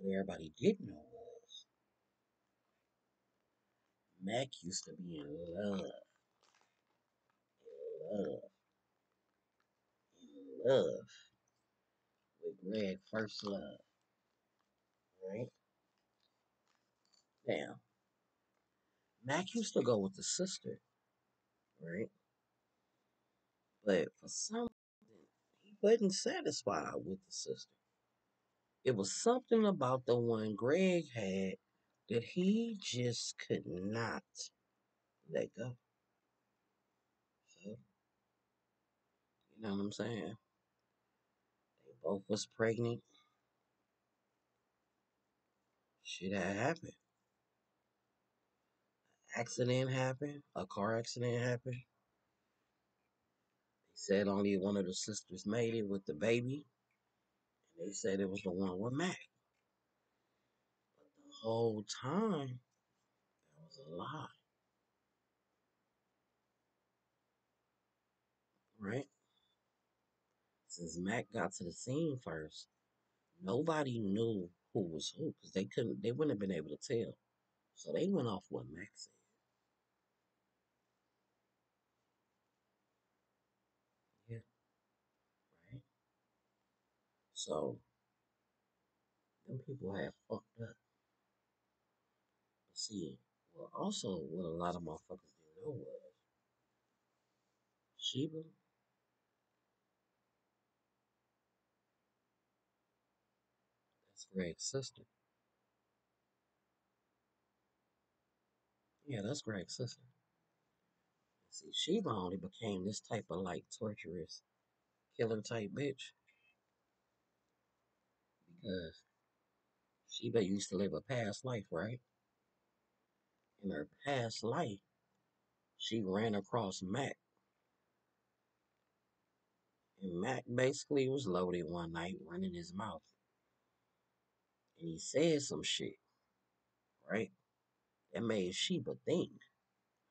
What everybody didn't know was Mac used to be love, in love with Greg First Love, right? Now, Mac used to go with the sister, right? But for some reason, he wasn't satisfied with the sister. It was something about the one Greg had that he just could not let go. So, you know what I'm saying? They both was pregnant. Shit had happened. Accident happened. A car accident happened. They said only one of the sisters made it with the baby. And they said it was the one with Mac. But the whole time, that was a lie, right? Since Mac got to the scene first, nobody knew who was who because they wouldn't have been able to tell. So they went off what Mac said. Yeah, right. So them people had fucked up. But see, well, also what a lot of motherfuckers didn't know was Sheba, that's Greg's sister. Yeah, that's Greg's sister. See, Sheba only became this type of like torturous killer type bitch because Sheba used to live a past life, right? In her past life, she ran across Mac, and Mac basically was loaded one night running his mouth, and he said some shit, right? That made Sheba think,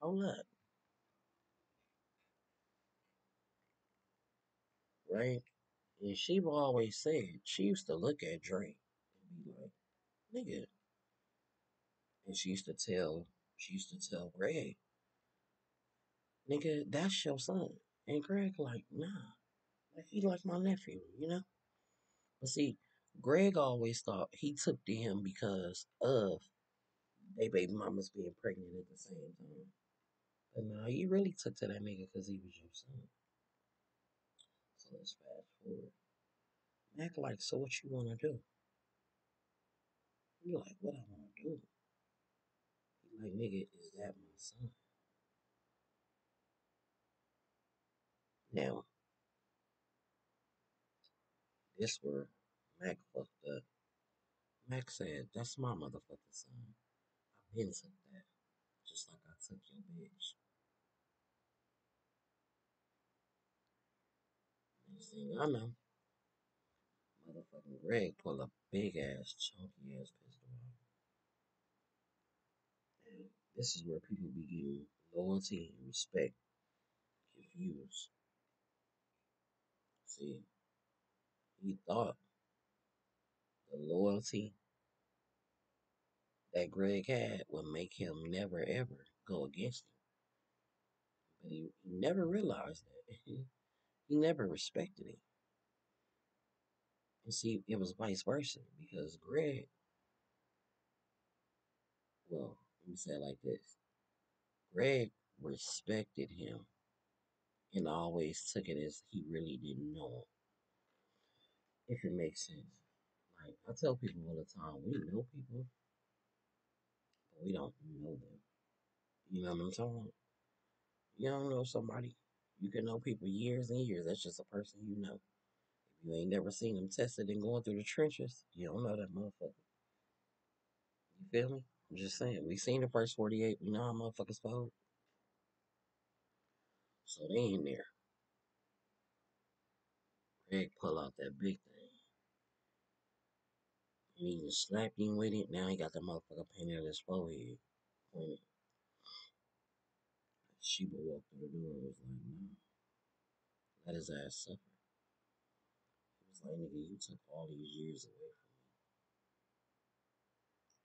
hold up, right? And Sheba always said she used to look at Drake and be like, nigga, and she used to tell Greg, nigga, that's your son. And Greg like, nah, like, he like my nephew, you know? But see, Greg always thought he took to him because of they baby mamas being pregnant at the same time. But nah, he really took to that nigga because he was your son. So let's fast forward. Act like, so what you want to do? You like, what I want to do? He like, nigga, is that my son? Now, this where Mac fucked up. Mac said, that's my motherfucking son. I've been took that. Just like I took your bitch. Next thing I know, motherfucking Greg pull a big ass, chunky ass pistol out. And this is where people be getting loyalty and respect confused. See, he thought the loyalty that Greg had would make him never ever go against him. But he never realized that. He never respected him. And see, it was vice versa because Greg, well, let me say it like this Greg respected him and always took it as he really didn't know him, if it makes sense. Like, I tell people all the time, we know people, but we don't know them. You know what I'm saying? You don't know somebody. You can know people years and years. That's just a person you know. If you ain't never seen them tested and going through the trenches, you don't know that motherfucker. You feel me? I'm just saying. We seen the first 48. We know how motherfuckers fold. So they in there. Greg pull out that big thing. And he just slapped him with it. Now he got the motherfucker painted on his forehead. Pointed. Sheba walked through the door and was like, no, let his ass suffer. He was like, nigga, you took all these years away from me.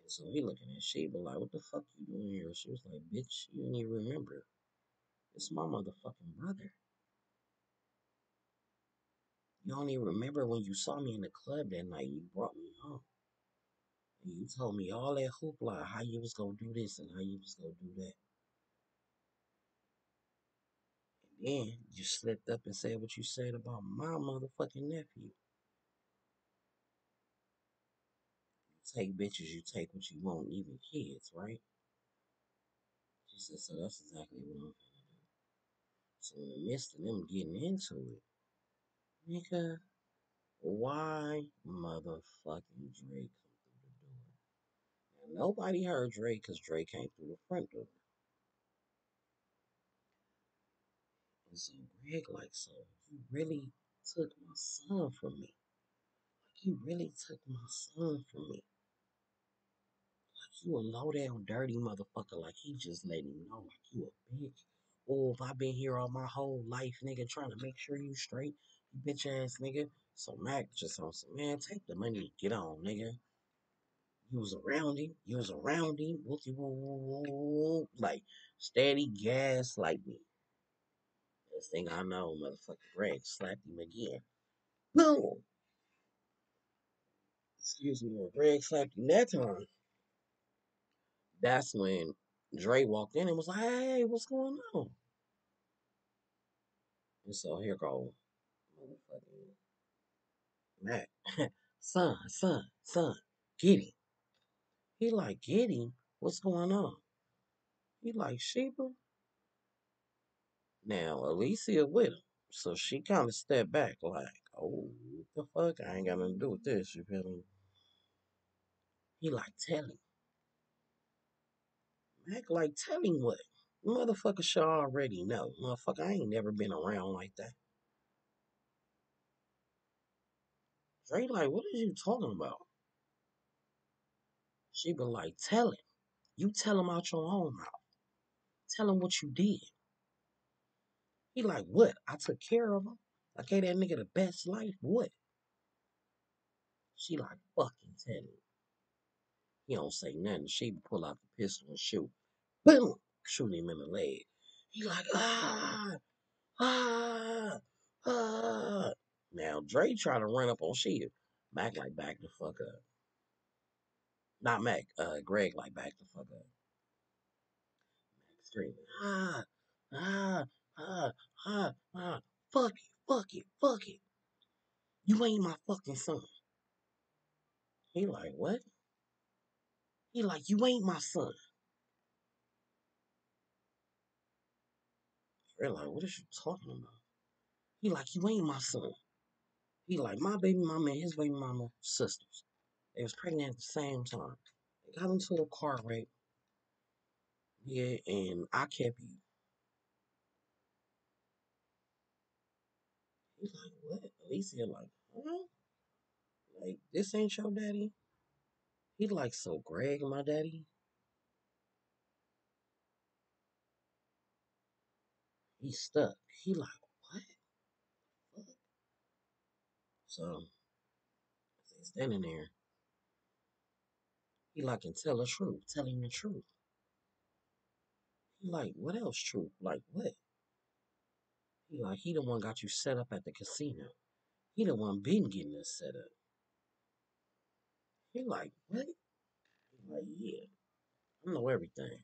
So he looking at Sheba like, what the fuck you doing here? She was like, bitch, you didn't even remember. It's my motherfucking brother. You don't even remember when you saw me in the club that night. You brought me home. And you told me all that hoopla, how you was gonna do this and how you was gonna do that. And then you slipped up and said what you said about my motherfucking nephew. You take bitches, you take what you want, even kids, right? She said, so that's exactly what I'm gonna do. So in the midst of them getting into it, nigga, why motherfucking Drake come through the door? Now, nobody heard Drake because Drake came through the front door. And so Greg like, so you really took my son from me. Like you really took my son from me. Like you a low down dirty motherfucker. Like he just let him know like you a bitch. Oh, if I been here all my whole life, nigga, trying to make sure you straight, you bitch ass nigga. So Mac just on some man, take the money and get on, nigga. You was around him. You was around him. Like, steady gas like me. Next thing I know, motherfucker Greg slapped him again. Boom! Excuse me, when Greg slapped him that time, that's when Dre walked in and was like, hey, what's going on? And so here go motherfucking Matt. son, get him. He like, get him? What's going on? He like, Sheba? Now, Alicia with him. So she kind of stepped back like, oh, what the fuck? I ain't got nothing to do with this. You feel me? He like, tell him. Mac like, tell him what? Motherfucker should already know. Motherfucker, I ain't never been around like that. Dre like, what is you talking about? She be like, tell him. You tell him out your own mouth. Tell him what you did. He like, what? I took care of him. I gave that nigga the best life. What? She like, fucking tell him. He don't say nothing. She pull out the pistol and shoot. Boom! Shoot him in the leg. He like, ah, ah. Now Dre try to run up on Sheeta. Mac like back the fuck up. Not Mac, Greg like back the fuck up. Mac screaming, ah, ah, ah. Fuck it, fuck it, fuck it. You ain't my fucking son. He like, what? He like, you ain't my son. Dre like, what is you talking about? He like, you ain't my son. He like, my baby mama and his baby mama sisters. They was pregnant at the same time. They got into a car wreck. Yeah, and I kept you. He's like, what? Alicia like, huh? Like, this ain't your daddy? He like, so Greg, my daddy? He's stuck. He like, what? Fuck? So, they standing there. He like, and tell the truth. Tell him the truth. He like, what else truth? Like, what? He like, he the one got you set up at the casino. He the one been getting us set up. He like, what? He like, yeah, I know everything.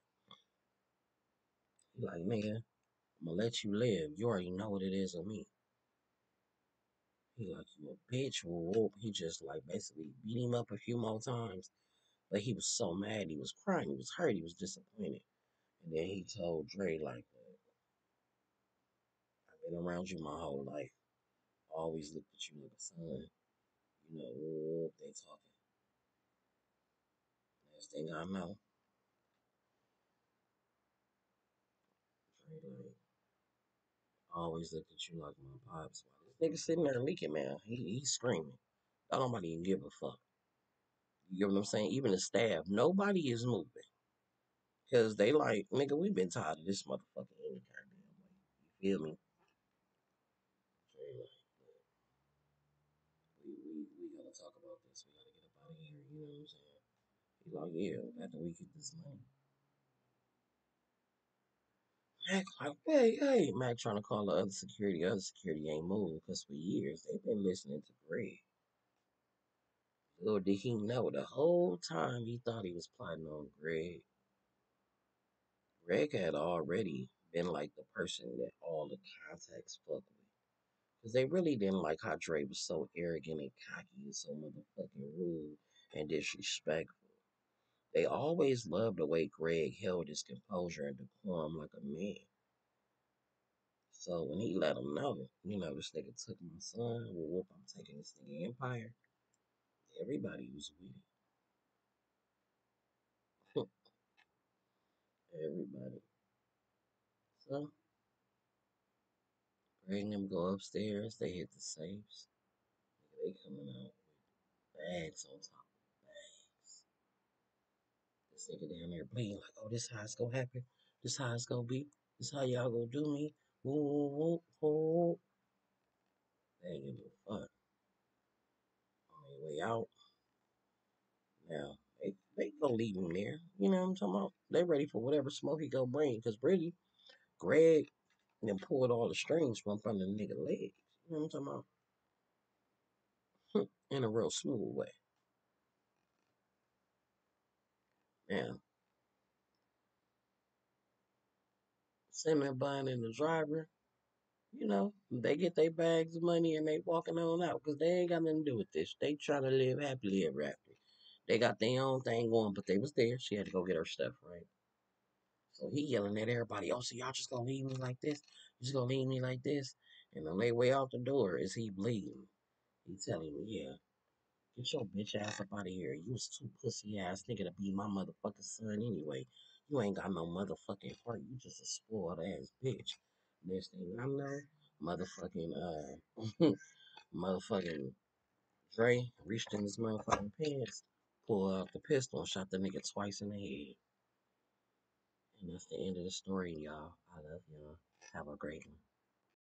He like, nigga, I'm gonna let you live. You already know what it is with me. He like, you a bitch. Whoop. He just like basically beat him up a few more times. But he was so mad. He was crying. He was hurt. He was disappointed. And then he told Dre like, I've been around you my whole life. I always looked at you like a son. You know, whoop, they talking. Last thing I know, Dre like, I always looked at you like my pops. This nigga sitting there leaking, man. He's screaming. Don't nobody even give a fuck. You get what I'm saying? Even the staff, nobody is moving. Because they like, nigga, we been tired of this motherfucker any goddamn way. You feel me? Dre like, we gotta talk about this. We gotta get up out of here. You know what I'm saying? He like, yeah, after we get this money. Mac like, hey, hey. Mac trying to call the other security. Other security ain't moving because for years they've been listening to Greg. Little did he know, the whole time he thought he was plotting on Greg. Greg had already been like the person that all the contacts fuck with. Because they really didn't like how Dre was so arrogant and cocky and so motherfucking rude and disrespectful. They always loved the way Greg held his composure and decorum like a man. So when he let them know, this nigga took my son, well, whoop, I'm taking this nigga Empire, everybody was with it. Everybody. So, Greg and them go upstairs, they hit the safes. They coming out with bags on top of bags. This nigga down there bleeding like, oh, this how it's gonna happen. This how it's gonna be. This how y'all gonna do me. Woo, woo, woo, woo. They ain't give a fuck. On their way out, now, they gonna leave him there. You know what I'm talking about? They ready for whatever smoke he gonna bring. Because really, Greg then pulled all the strings from up under the nigga legs. You know what I'm talking about? In a real smooth way. Now, Simon Bun and the driver, they get their bags of money and they walking on out because they ain't got nothing to do with this. They trying to live happily ever after. They got their own thing going, but they was there. She had to go get her stuff, right? So he yelling at everybody, oh, so y'all just gonna leave me like this? You just gonna leave me like this? And on their way out the door is he bleeding. He telling me, yeah, get your bitch ass up out of here. You was too pussy ass nigga to be my motherfucking son anyway. You ain't got no motherfucking heart. You just a spoiled ass bitch. Next thing I know, motherfucking Dre reached in his motherfucking pants, pulled out the pistol, and shot the nigga twice in the head. And that's the end of the story, y'all. I love y'all. Have a great one.